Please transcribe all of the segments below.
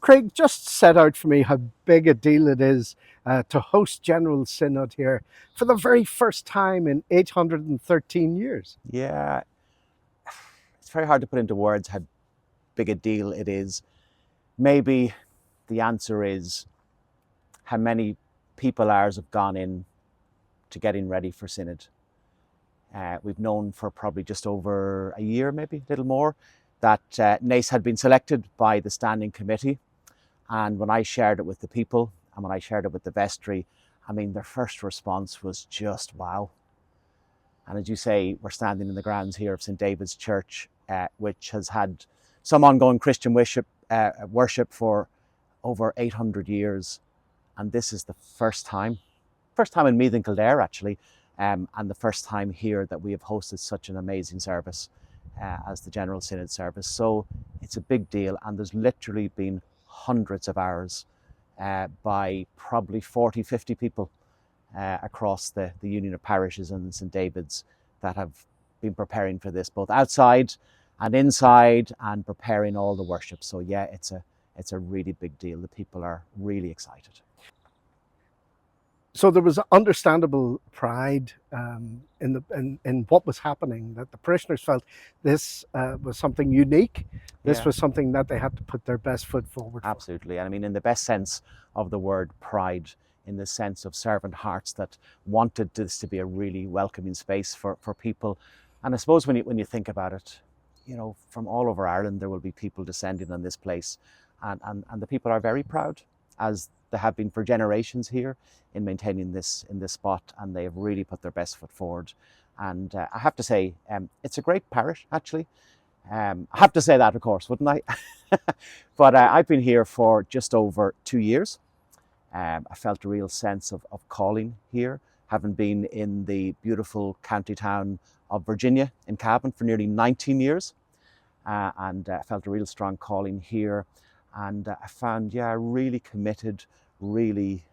Craig, just set out for me how big a deal it is to host General Synod here for the very first time in 813 years. Yeah, it's very hard to put into words how big a deal it is. Maybe the answer is how many people hours have gone in to getting ready for Synod. We've known for probably just over a year, maybe a little more, that Naas had been selected by the standing committee. And when I shared it with the people and when I shared it with the vestry, I mean, their first response was just wow. And as you say, we're standing in the grounds here of St. David's Church, which has had some ongoing Christian worship for over 800 years. And this is the first time in Meath and Kildare actually, and the first time here that we have hosted such an amazing service as the General Synod Service. So it's a big deal, and there's literally been hundreds of hours by probably 40, 50 people across the Union of Parishes and St. David's that have been preparing for this, both outside and inside, and preparing all the worship. So yeah, it's a really big deal. The people are really excited. So there was understandable pride in what was happening, that the parishioners felt this was something unique. This was something that they had to put their best foot forward for. Absolutely. And I mean, in the best sense of the word, pride, in the sense of servant hearts that wanted this to be a really welcoming space for people. And I suppose when you think about it, you know, from all over Ireland, there will be people descending on this place. And the people are very proud, as they have been for generations here, in maintaining this in this spot, and they have really put their best foot forward. And I have to say, it's a great parish, actually. I have to say that, of course, wouldn't I? But I've been here for just over 2 years. I felt a real sense of calling here, having been in the beautiful county town of Virginia in Cavan for nearly 19 years. And I felt a real strong calling here. And I found, a really committed, really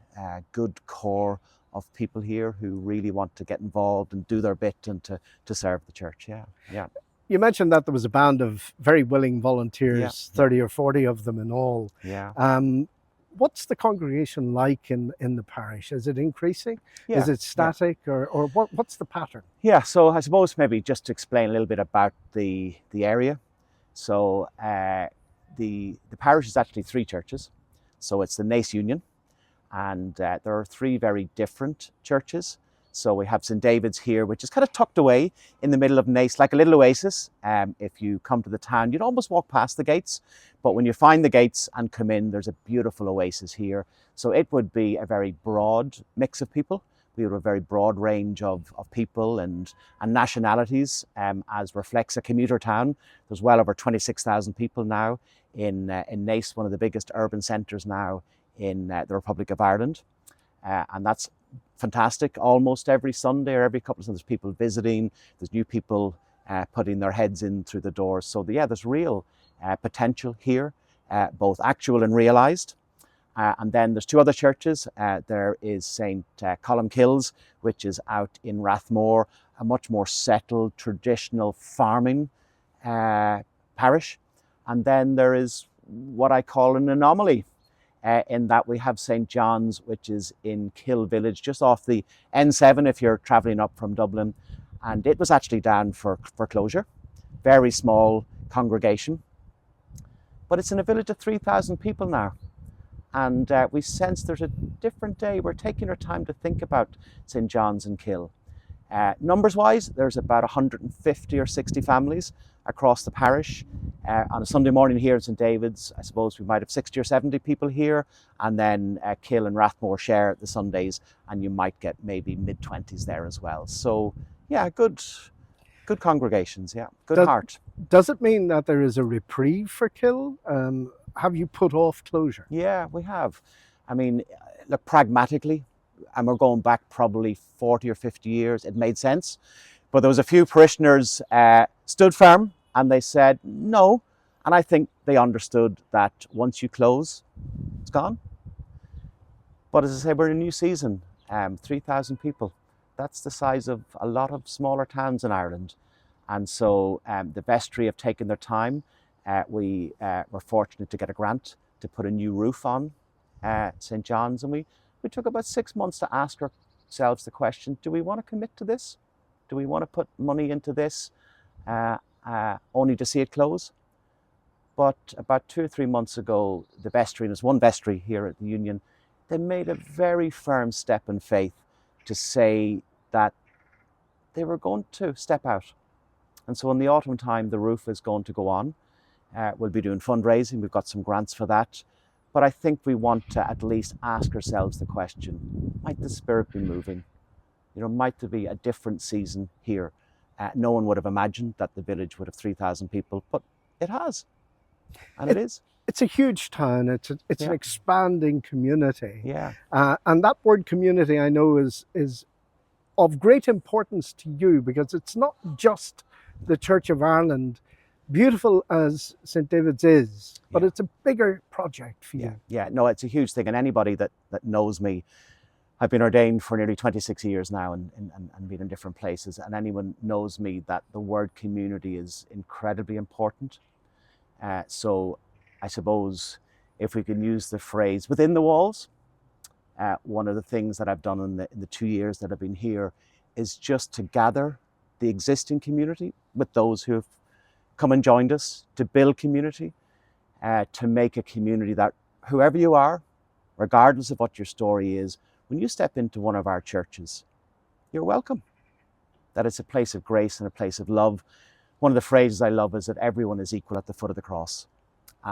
good core of people here who really want to get involved and do their bit and to serve the church. Yeah. You mentioned that there was a band of very willing volunteers, 30 or 40 of them in all. Yeah. What's the congregation like in the parish? Is it increasing? Yeah. Is it static, or what's the pattern? Yeah, so I suppose maybe just to explain a little bit about the area. So the parish is actually 3 churches. So it's the Naas Union, and there are 3 very different churches. So we have St. David's here, which is kind of tucked away in the middle of Naas, like a little oasis. If you come to the town, you'd almost walk past the gates. But when you find the gates and come in, there's a beautiful oasis here. So it would be a very broad mix of people. We have a very broad range of people and nationalities, as reflects a commuter town. There's well over 26,000 people now in Naas, one of the biggest urban centres now in the Republic of Ireland. And that's fantastic. Almost every Sunday or every couple of Sundays, there's people visiting. There's new people putting their heads in through the doors. So there's real potential here, both actual and realised. And then there's 2 other churches. There is St. Columkills, which is out in Rathmore, a much more settled, traditional farming parish. And then there is what I call an anomaly, in that we have St. John's, which is in Kill Village, just off the N7 if you're travelling up from Dublin. And it was actually down for closure. Very small congregation. But it's in a village of 3,000 people now. And we sense there's a different day. We're taking our time to think about St. John's and Kill. Numbers-wise, there's about 150 or 60 families across the parish. On a Sunday morning here at St. David's, I suppose we might have 60 or 70 people here, and then Kill and Rathmore share the Sundays, and you might get maybe mid-20s there as well. So yeah, good congregations, good heart. Does it mean that there is a reprieve for Kill? Have you put off closure? Yeah, we have. I mean, look, pragmatically, and we're going back probably 40 or 50 years, it made sense. But there was a few parishioners stood firm and they said no. And I think they understood that once you close, it's gone. But as I say, we're in a new season, 3,000 people. That's the size of a lot of smaller towns in Ireland. And so the vestry have taken their time. We were fortunate to get a grant to put a new roof on St. John's, and we took about 6 months to ask ourselves the question, do we want to commit to this? Do we want to put money into this only to see it close? But about 2 or 3 months ago, the vestry, and there's one vestry here at the Union, they made a very firm step in faith to say that they were going to step out. And so in the autumn time, the roof is going to go on. We'll be doing fundraising. We've got some grants for that. But I think we want to at least ask ourselves the question, might the Spirit be moving? Might there be a different season here? No one would have imagined that the village would have 3,000 people, but it has. And it is. It's a huge town. It's an expanding community. Yeah. And that word community, I know, is of great importance to you, because it's not just the Church of Ireland, beautiful as St. David's is, but it's a bigger project for you. Yeah, no, it's a huge thing. And anybody that knows me, I've been ordained for nearly 26 years now and been in different places. And anyone knows me that the word community is incredibly important. So I suppose if we can use the phrase within the walls, one of the things that I've done in the 2 years that I've been here is just to gather the existing community with those who have come and joined us, to build community, to make a community that whoever you are, regardless of what your story is, when you step into one of our churches, you're welcome. That it's a place of grace and a place of love. One of the phrases I love is that everyone is equal at the foot of the cross.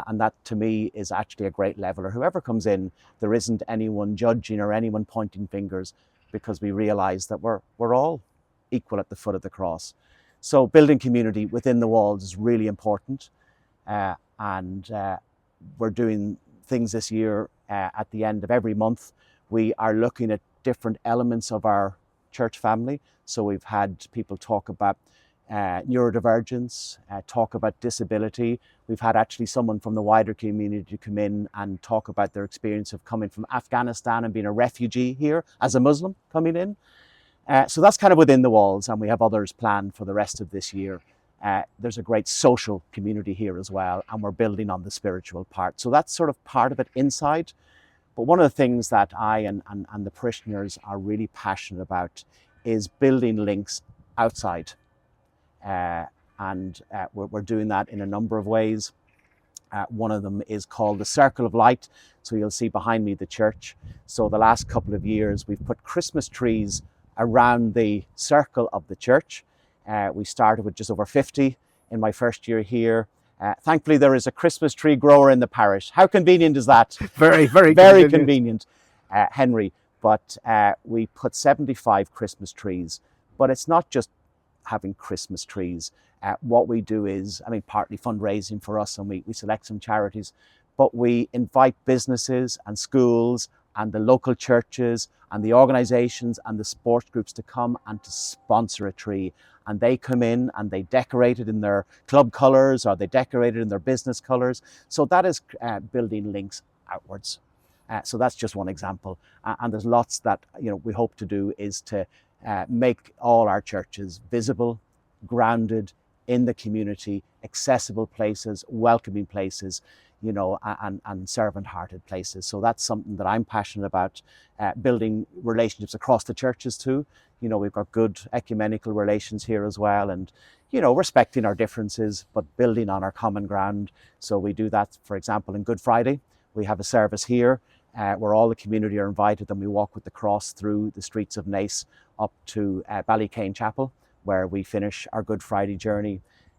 And that to me is actually a great leveler. Whoever comes in, there isn't anyone judging or anyone pointing fingers, because we realize that we're all equal at the foot of the cross. So building community within the walls is really important. And we're doing things this year at the end of every month. We are looking at different elements of our church family. So we've had people talk about neurodivergence, talk about disability. We've had actually someone from the wider community come in and talk about their experience of coming from Afghanistan and being a refugee here as a Muslim coming in. So that's kind of within the walls, and we have others planned for the rest of this year. There's a great social community here as well, and we're building on the spiritual part. So that's sort of part of it inside. But one of the things that I and the parishioners are really passionate about is building links outside. And we're doing that in a number of ways. One of them is called the Circle of Light. So you'll see behind me the church. So the last couple of years, we've put Christmas trees around the circle of the church. We started with just over 50 in my first year here. Thankfully, there is a Christmas tree grower in the parish. How convenient is that? Very, very, very convenient, Henry. But we put 75 Christmas trees. But it's not just having Christmas trees. What we do is, partly fundraising for us, and we select some charities, but we invite businesses and schools and the local churches and the organizations and the sports groups to come and to sponsor a tree. And they come in and they decorate it in their club colors, or they decorate it in their business colors. So that is building links outwards. So that's just one example. And there's lots that we hope to do, is to make all our churches visible, grounded in the community, accessible places, welcoming places, and servant-hearted places. So that's something that I'm passionate about, building relationships across the churches too. We've got good ecumenical relations here as well, and, respecting our differences, but building on our common ground. So we do that, for example, in Good Friday. We have a service here where all the community are invited, and we walk with the cross through the streets of Naas up to Ballycane Chapel, where we finish our Good Friday journey.